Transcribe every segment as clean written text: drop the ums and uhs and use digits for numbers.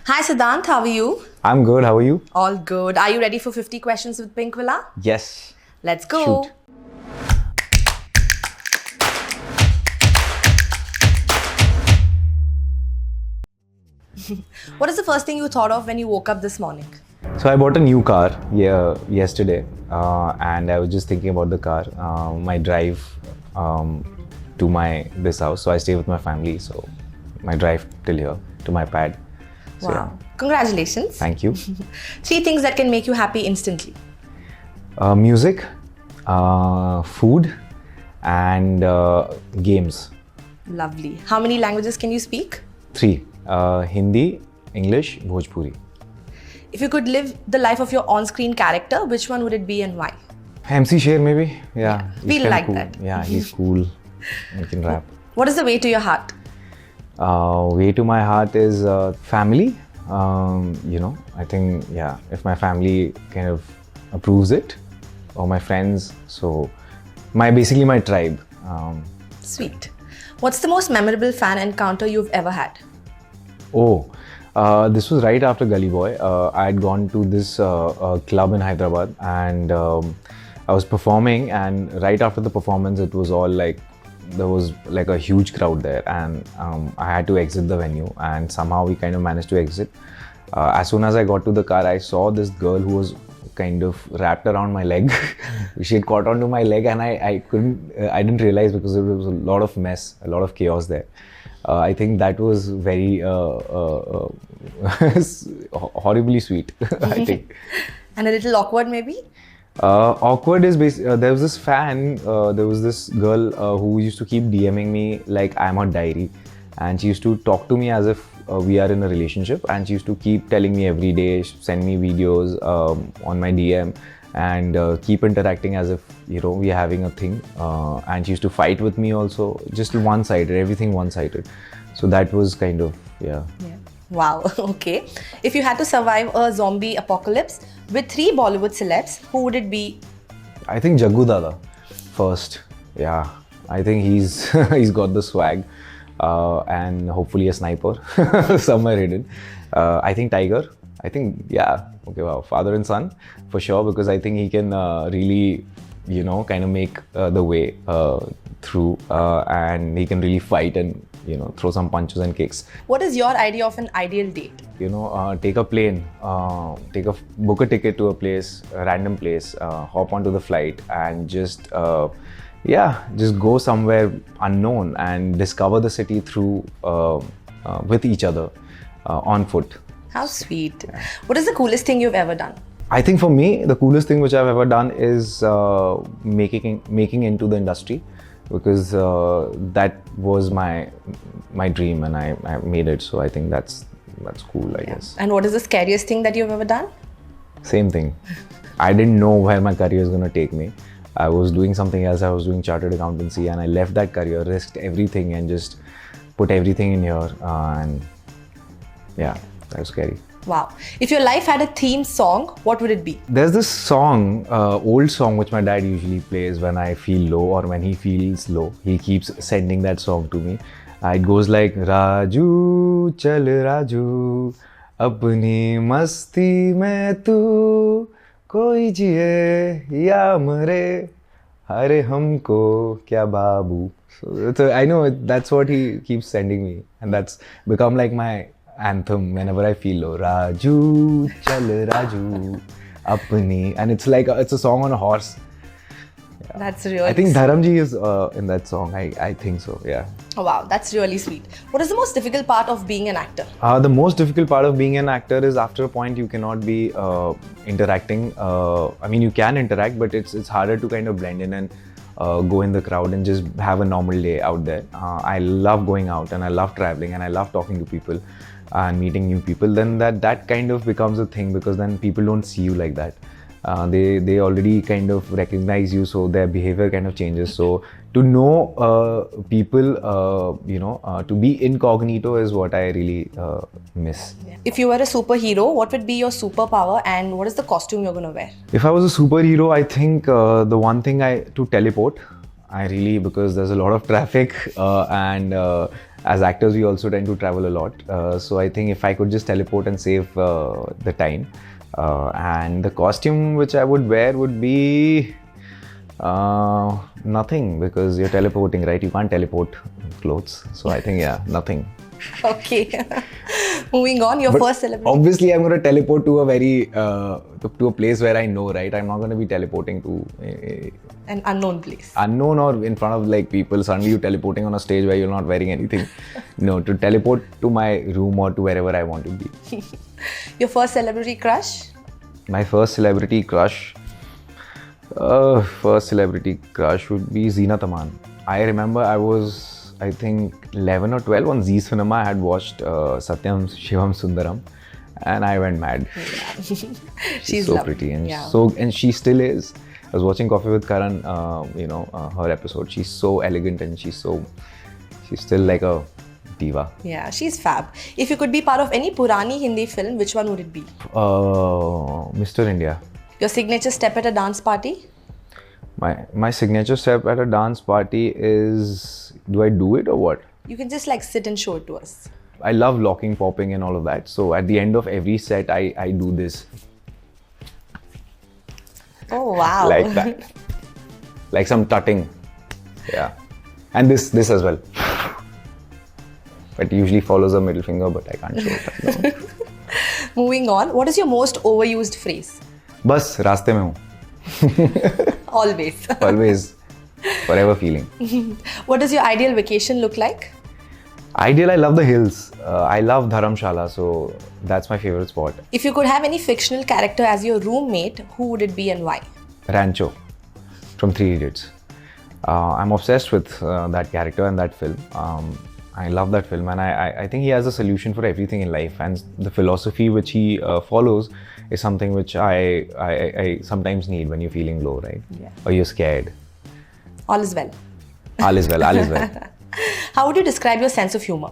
Hi Siddhant, how are you? I'm good. How are you? All good. Are you ready for 50 questions with Pinkvilla? Yes. Let's go. Shoot. What is the first thing you thought of when you woke up this morning? So I bought a new car yesterday, and I was just thinking about the car, my drive to this house. So I stay with my family. So my drive till here to my pad. So, Wow. yeah. Congratulations. Thank you. 3 things that can make you happy instantly. Music, food, and games. Lovely. How many languages can you speak? 3. Hindi, English, Bhojpuri. If you could live the life of your on-screen character, which one would it be and why? MC Sher maybe? Yeah. he's we'll kinda like cool. that. Yeah, he's cool. He can rap. What is the way to your heart? Way to my heart is family. I think, if my family kind of approves it, or my friends, so basically my tribe. Sweet. What's the most memorable fan encounter you've ever had? This was right after Gully Boy. I had gone to this club in Hyderabad, and I was performing, and right after the performance, it was all like, there was like a huge crowd there, and I had to exit the venue, and somehow we kind of managed to exit. As soon as I got to the car, I saw this girl who was kind of wrapped around my leg. She had caught onto my leg, and I didn't realize because there was a lot of mess, a lot of chaos there. I think that was very horribly sweet, I think. And a little awkward maybe? Awkward is there was this fan, there was this girl who used to keep DMing me like I'm her diary, and she used to talk to me as if we are in a relationship, and she used to keep telling me every day, send me videos on my DM, and keep interacting as if we are having a thing, and she used to fight with me also, just one-sided, everything one-sided. So that was kind of Wow. Okay. If you had to survive a zombie apocalypse with 3 Bollywood celebs, who would it be? I think Jaggu Dada first. Yeah, I think he's he's got the swag, and hopefully a sniper somewhere hidden. I think Tiger. I think father and son for sure, because I think he can really kind of make the way through, and he can really fight and throw some punches and kicks. What is your idea of an ideal date? Take a plane, book a ticket to a random place, hop onto the flight, and just go somewhere unknown and discover the city through with each other on foot. How sweet. What is the coolest thing you've ever done? I think for me, the coolest thing which I've ever done is making into the industry, because that was my dream, and I made it. So I think that's cool, I guess. And what is the scariest thing that you've ever done? Same thing. I didn't know where my career is going to take me. I was doing something else. I was doing chartered accountancy, and I left that career, risked everything, and just put everything in here. And that was scary. Wow. If your life had a theme song, what would it be? There's this song, old song, which my dad usually plays when I feel low or when he feels low. He keeps sending that song to me. It goes like, Raju, chal Raju, apni masti mein tu, koi jiye ya mare, hare humko kya babu. So I know that's what he keeps sending me, and that's become like my anthem whenever I feel low. Raju, chal Raju, apni, and it's like it's a song on a horse. Yeah. That's really I think sweet. Dharamji is in that song. I think so. Yeah. Oh, wow, that's really sweet. What is the most difficult part of being an actor? The most difficult part of being an actor is after a point you cannot be interacting. I mean, you can interact, but it's harder to kind of blend in and go in the crowd and just have a normal day out there. I love going out, and I love traveling, and I love talking to people and meeting new people. Then that kind of becomes a thing, because then people don't see you like that. They already kind of recognize you, so their behavior kind of changes. So to know people, to be incognito is what I really miss. If you were a superhero, what would be your superpower, and what is the costume you're going to wear? If I was a superhero, I think the one thing to teleport. I really, because there's a lot of traffic and as actors, we also tend to travel a lot. So I think if I could just teleport and save the time, and the costume which I would wear would be nothing, because you're teleporting, right? You can't teleport clothes. So I think, yeah, nothing. Okay. Moving on, your first celebrity. Obviously, I'm going to teleport to a very to a place where I know, right? I'm not going to be teleporting to an unknown place. Unknown or in front of like people. Suddenly you're teleporting on a stage where you're not wearing anything. No, to teleport to my room or to wherever I want to be. Your first celebrity crush? My first celebrity crush. First celebrity crush would be Zeenat Aman. I remember I was, I think, 11 or 12 on Zee Cinema. I had watched Satyam Shivam Sundaram, and I went mad. Yeah. She's so pretty, and and she still is. I was watching Coffee with Karan, her episode. She's so elegant, and she's still like a diva. Yeah, she's fab. If you could be part of any Purani Hindi film, which one would it be? Mr. India. Your signature step at a dance party? My signature step at a dance party is, do I do it or what? You can just like sit and show it to us. I love locking, popping and all of that. So at the end of every set, I do this. Oh, wow. Like that. Like some tutting. Yeah. And this as well. It usually follows a middle finger, but I can't show it right now. Moving on, what is your most overused phrase? Bas, रास्ते में हूँ. Always. Always. Forever feeling. What does your ideal vacation look like? Ideal, I love the hills. I love Dharamshala, so that's my favorite spot. If you could have any fictional character as your roommate, who would it be and why? Rancho from Three Idiots. I'm obsessed with that character and that film. I love that film, and I think he has a solution for everything in life, and the philosophy which he follows is something which I sometimes need when you're feeling low, right? Yeah. Or you're scared. All is well. All is well, all is well. How would you describe your sense of humor?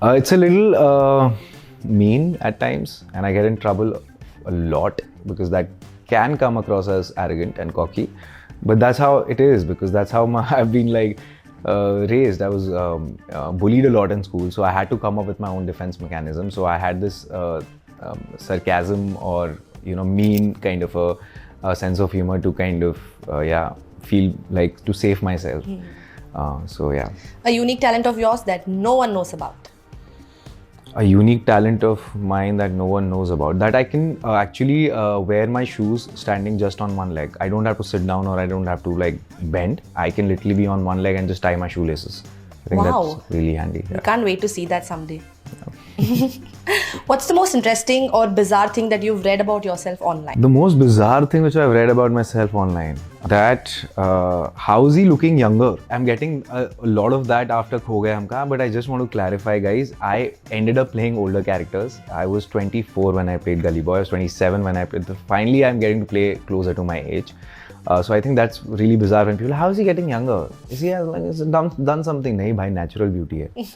It's a little mean at times, and I get in trouble a lot because that can come across as arrogant and cocky. But that's how it is, because that's how I've been like raised. I was bullied a lot in school, so I had to come up with my own defense mechanism. So I had this sarcasm or mean kind of a sense of humor to kind of feel like to save myself. So yeah. A unique talent of yours that no one knows about? A unique talent of mine that no one knows about, that I can actually wear my shoes standing just on one leg. I don't have to sit down or I don't have to like bend. I can literally be on one leg and just tie my shoelaces. I think that's really handy. Yeah. We can't wait to see that someday. Yeah. What's the most interesting or bizarre thing that you've read about yourself online? The most bizarre thing which I've read about myself online, that how is he looking younger? I'm getting a lot of that after Kho Gaye Hum Kahan, but I just want to clarify, guys. I ended up playing older characters. I was 24 when I played Gully Boy. I was 27 when I played. Finally, I'm getting to play closer to my age. So I think that's really bizarre when people, how is he getting younger? Is he done something? Nahi bhai, natural beauty hai.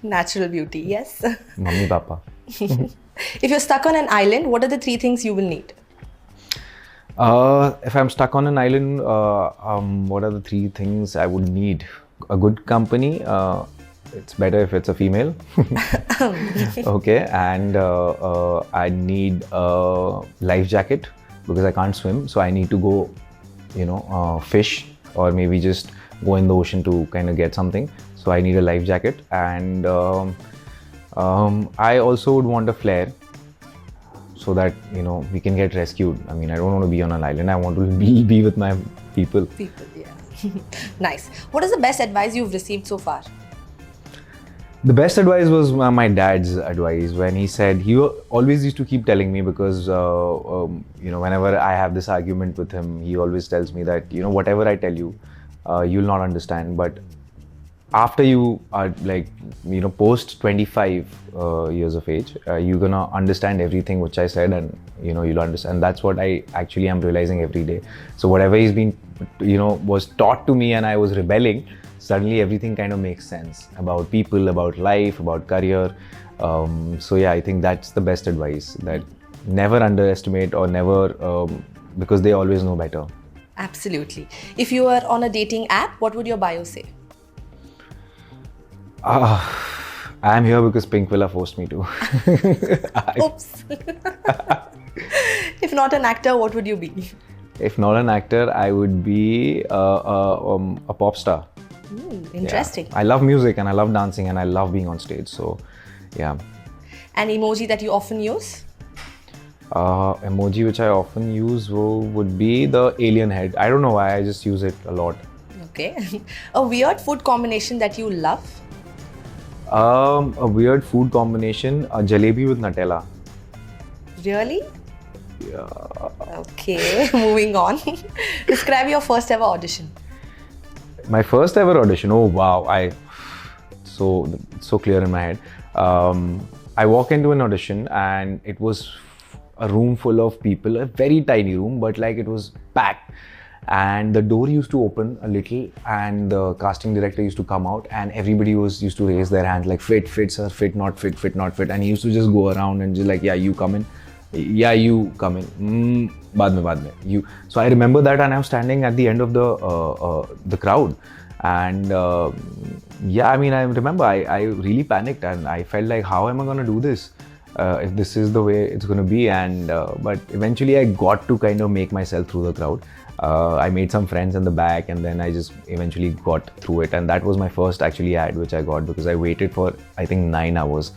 Natural beauty, yes. Mummy, Papa. If you're stuck on an island, what are the 3 things you will need? If I'm stuck on an island, what are the 3 things I would need? A good company. It's better if it's a female. Okay, and I need a life jacket because I can't swim, so I need to go, fish or maybe just go in the ocean to kind of get something. So I need a life jacket, and I also would want a flare so that we can get rescued. I mean, I don't want to be on an island. I want to be with my people. Yeah. Nice. What is the best advice you've received so far? The best advice was my dad's advice, when he said, he always used to keep telling me, because whenever I have this argument with him, he always tells me that whatever I tell you, you'll not understand, but after you are post 25 years of age, you're gonna understand everything which I said, and you'll understand. That's what I actually am realizing every day. So whatever he's been was taught to me and I was rebelling, suddenly everything kind of makes sense about people, about life, about career. So yeah, I think that's the best advice, that never underestimate or never, because they always know better. Absolutely. If you were on a dating app, what would your bio say? I'm here because Pinkvilla forced me to. Oops. If not an actor, what would you be? If not an actor, I would be a pop star. Interesting. Yeah. I love music and I love dancing and I love being on stage. So, yeah. An emoji that you often use? Emoji which I often use would be the alien head. I don't know why, I just use it a lot. Okay. A weird food combination that you love? A weird food combination, a jalebi with Nutella. Really? Yeah. Okay, moving on. Describe your first ever audition. My first ever audition, oh wow, so clear in my head. I walk into an audition and it was a room full of people, a very tiny room, but like it was packed. And the door used to open a little and the casting director used to come out and everybody used to raise their hands like fit, sir, fit, not fit, fit, not fit. And he used to just go around and just like, yeah, you come in. Yeah, you come in. Baad mein, you. So I remember that, and I was standing at the end of the crowd, and yeah, I mean, I remember I really panicked, and I felt like, how am I gonna do this? If this is the way it's gonna be, and but eventually I got to kind of make myself through the crowd. I made some friends in the back, and then I just eventually got through it, and that was my first actually ad which I got because I waited for I think 9 hours.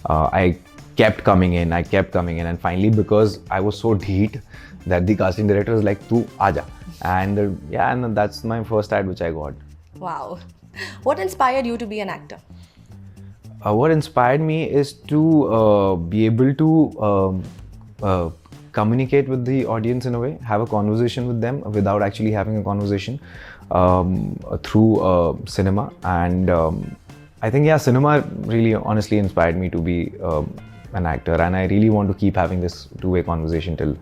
I kept coming in, and finally because I was so deed that the casting director was like, "Tu aaja," and yeah, and that's my first ad which I got. Wow. What inspired you to be an actor? What inspired me is to be able to communicate with the audience in a way, have a conversation with them without actually having a conversation through cinema. And I think, yeah, cinema really honestly inspired me to be an actor, and I really want to keep having this two-way conversation till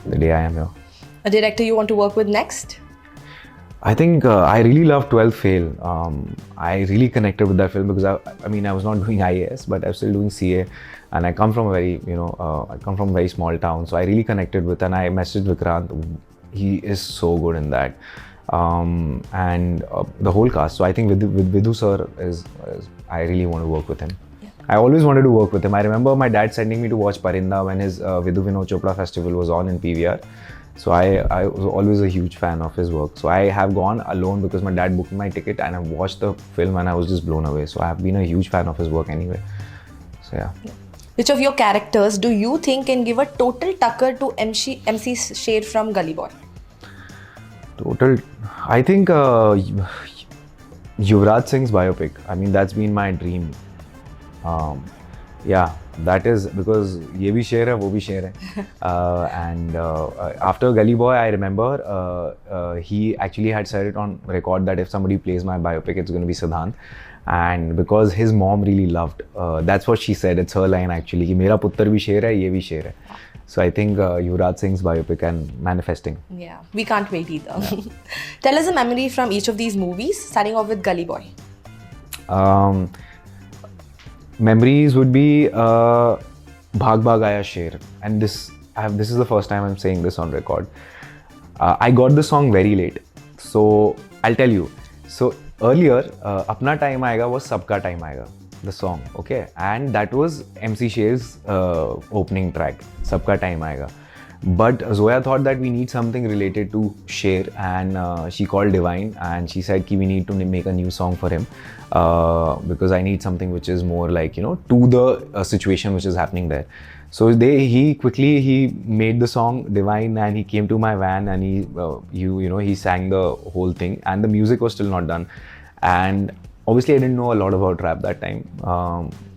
the day I am here. A director you want to work with next? I think I really love 12th Fail. I really connected with that film because I mean I was not doing IAS, but I was still doing CA, and I come from a very I come from a very small town, so I really connected with, and I messaged Vikrant. He is so good in that, and the whole cast. So I think with Vidhu sir is I really want to work with him. Yeah. I always wanted to work with him. I remember my dad sending me to watch Parinda when his Vidhu Vinod Chopra festival was on in PVR. So I was always a huge fan of his work. So I have gone alone because my dad booked my ticket, and I watched the film and I was just blown away. So I have been a huge fan of his work anyway. So yeah. Which of your characters do you think can give a total tucker to MC Sher from Gully Boy? Total, I think Yuvraj Singh's biopic. I mean, that's been my dream. Yeah, that is because ye bhi sher hai, wo bhi sher hai. And after Gully Boy, I remember he actually had said it on record that if somebody plays my biopic, it's going to be Siddhant. And because his mom really loved, that's what she said, it's her line actually, ki mera puttar bhi sher hai, ye bhi sher hai. So I think Yuvraj Singh's biopic and manifesting. Yeah, we can't wait either. Tell us a memory from each of these movies, starting off with Gully Boy. Memories would be Bhag Bhag Aaya Sher, and this is the first time I'm saying this on record. I got the song very late, so I'll tell you. So earlier, Apna Time Aayega was Sabka Time Aayega, the song, okay, and that was MC Sher's opening track, Sabka Time Aayega. But Zoya thought that we need something related to Sher, and she called Divine and she said ki we need to make a new song for him because I need something which is more like, to the situation which is happening there. So he quickly made the song Divine, and he came to my van and he sang the whole thing, and the music was still not done. And obviously I didn't know a lot about rap that time,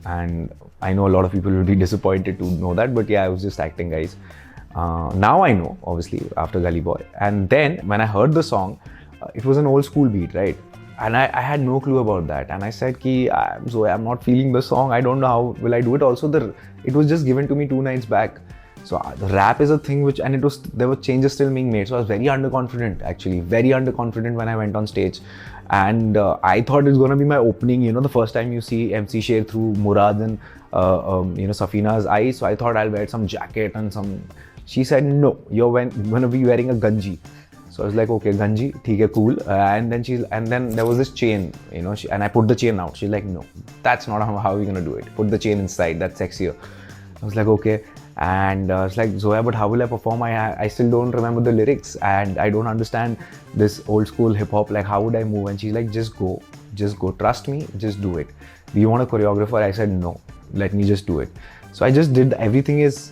and I know a lot of people will be disappointed to know that, but yeah, I was just acting, guys. Now I know, obviously, after Gully Boy. And then when I heard the song, it was an old school beat, right? And I had no clue about that. And I said, I'm not feeling the song. I don't know how will I do it. Also, it was just given to me 2 nights back. So the rap is a thing there were changes still being made. So I was very underconfident, actually, very underconfident when I went on stage. And I thought it's going to be my opening, the first time you see MC Sher through Murad and, Safina's eyes. So I thought I'll wear some jacket and some... She said, no, you're going to be wearing a ganji. So I was like, okay, Ganji, theek hai, cool. And then there was this chain, you know, and I put the chain out. She's like, no, that's not how we're gonna do it. Put the chain inside, that's sexier. I was like, okay. And it's like, Zoya, but how will I perform? I still don't remember the lyrics and I don't understand this old school hip hop. Like, how would I move? And she's like, just go, trust me, just do it. Do you want a choreographer? I said, no, let me just do it. So I just did, everything is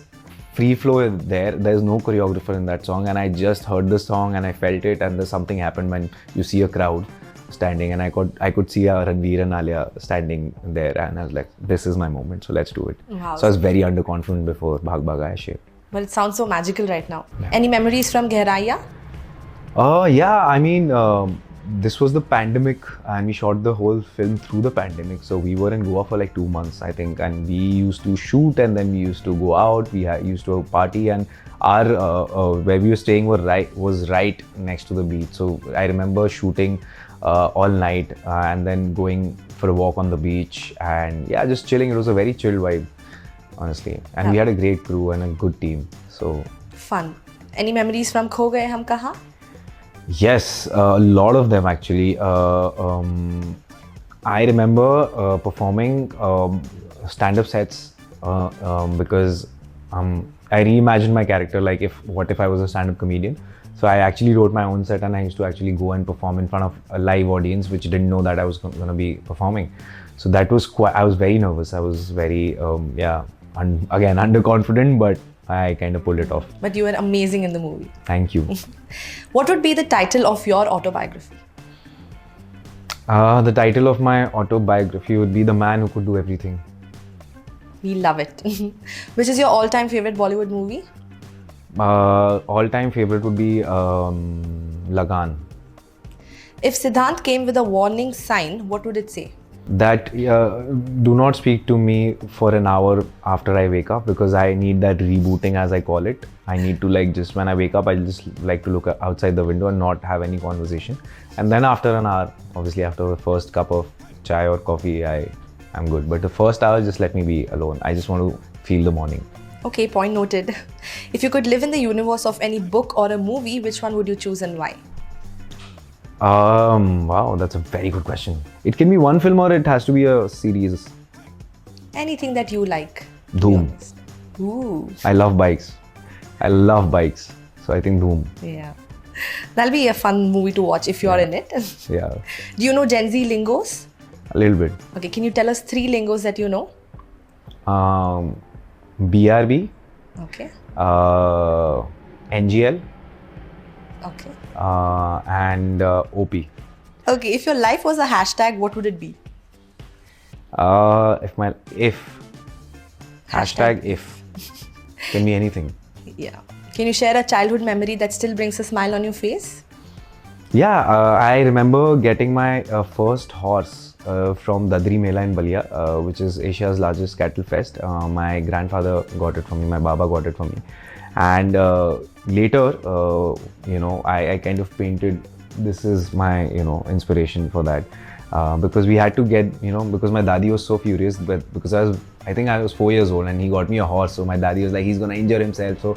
free flow there. There's no choreographer in that song. And I just heard the song and I felt it. And there's something happened when you see a crowd standing, and I could see Ranveer and Alia standing there, and I was like, this is my moment, so let's do it. Wow. So I was very underconfident before Bhag Bhag Aaya shape. Well, it sounds so magical right now. Yeah. Any memories from Gehraiya? Yeah, I mean, this was the pandemic and we shot the whole film through the pandemic. So we were in Goa for like 2 months, I think, and we used to shoot and then we used to go out, used to party, and our where we were staying was right next to the beach. So I remember shooting all night and then going for a walk on the beach and yeah, just chilling. It was a very chill vibe, honestly. And we had a great crew and a good team. So fun. Any memories from Kho Gaye Hum Kahan? Yes, a lot of them actually. I remember performing stand-up sets because I reimagined my character. Like, what if I was a stand-up comedian? So I actually wrote my own set and I used to actually go and perform in front of a live audience which didn't know that I was going to be performing. So that was I was very nervous. I was very, again, underconfident, but I kind of pulled it off. But you were amazing in the movie. Thank you. What would be the title of your autobiography? The title of my autobiography would be The Man Who Could Do Everything. We love it. Which is your all-time favorite Bollywood movie? All-time favorite would be Lagan. If Siddhant came with a warning sign, what would it say? That do not speak to me for an hour after I wake up, because I need that rebooting, as I call it. I need to, like, just when I wake up, I just like to look outside the window and not have any conversation. And then after an hour, obviously after the first cup of chai or coffee, I'm good. But the first hour, just let me be alone. I just want to feel the morning. Okay, point noted. If you could live in the universe of any book or a movie, which one would you choose and why? Wow, that's a very good question. It can be one film or it has to be a series. Anything that you like. Dhoom. Ooh. I love bikes. So I think Dhoom. Yeah. That'll be a fun movie to watch if you're in it. Yeah. Do you know Gen Z lingos? A little bit. Okay, can you tell us 3 lingos that you know? BRB. Okay. NGL. Okay. And OP. Okay, if your life was a hashtag, what would it be? Hashtag if. Can be anything. Yeah. Can you share a childhood memory that still brings a smile on your face? Yeah, I remember getting my first horse from Dadri Mela in Balia, which is Asia's largest cattle fest. My grandfather got it from me, my Baba got it from me. And later, I kind of painted, this is my, inspiration for that. Because we had to get, because my daddy was so furious, but because I think I was 4 years old and he got me a horse. So my daddy was like, he's going to injure himself. So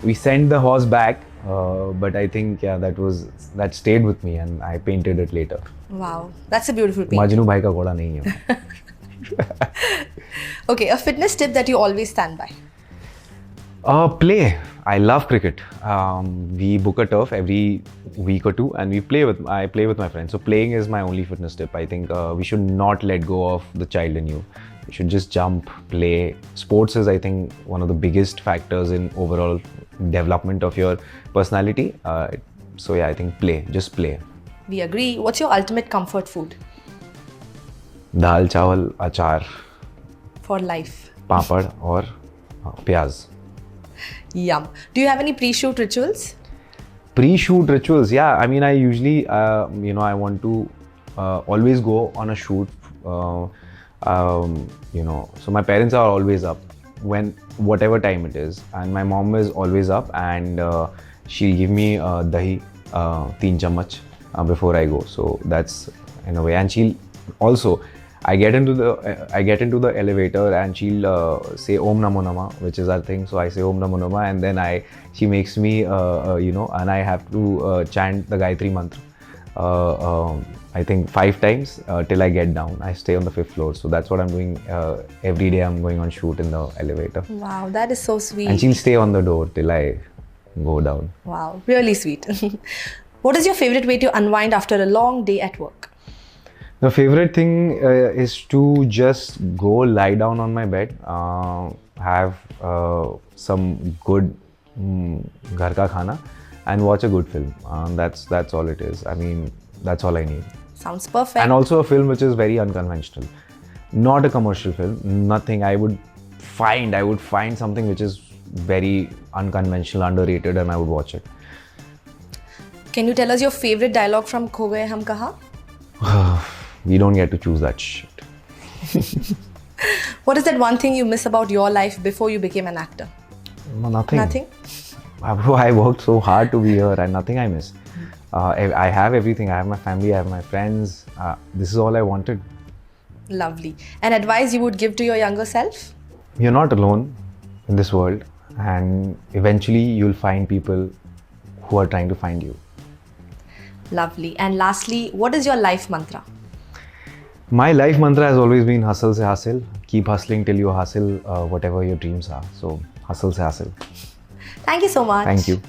we sent the horse back. But I think, that stayed with me and I painted it later. Wow, that's a beautiful painting. Majnu bhai ka ghoda nahi hai. Okay, a fitness tip that you always stand by. Play. I love cricket. We book a turf every week or two and I play with my friends. So playing is my only fitness tip. I think we should not let go of the child in you. You should just jump, play. Sports is, I think, one of the biggest factors in overall development of your personality. So yeah, I think just play. We agree. What's your ultimate comfort food? Dal, chawal, achar. For life. Papad or pyaz. Yum. Do you have any pre-shoot rituals? Pre-shoot rituals, yeah. I mean, I usually, I want to always go on a shoot. So my parents are always up whatever time it is, and my mom is always up, and she'll give me dahi 3 chammach before I go. So that's in a way, and she'll also, I get into the elevator and she'll say Om Namo Nama, which is our thing. So I say Om Namo Nama, and then she makes me and I have to chant the Gayatri mantra. I think 5 times till I get down. I stay on the 5th floor, so that's what I'm doing every day. I'm going on shoot in the elevator. Wow, that is so sweet. And she'll stay on the door till I go down. Wow, really sweet. What is your favorite way to unwind after a long day at work? The favorite thing is to just go lie down on my bed, have some good ghar ka khana, and watch a good film. That's all it is. I mean, that's all I need. Sounds perfect. And also a film which is very unconventional, not a commercial film. Nothing. I would find something which is very unconventional, underrated, and I would watch it. Can you tell us your favorite dialogue from Kho Gaye Hum Kahan? We don't get to choose that shit. What is that one thing you miss about your life before you became an actor? Nothing. Nothing? I worked so hard to be here, and nothing I miss. I have everything. I have my family, I have my friends. This is all I wanted. Lovely. An advice you would give to your younger self? You're not alone in this world, and eventually you'll find people who are trying to find you. Lovely. And lastly, what is your life mantra? My life mantra has always been hustle se hasil. Keep hustling till you hustle whatever your dreams are. So hustle se hasil. Thank you so much. Thank you.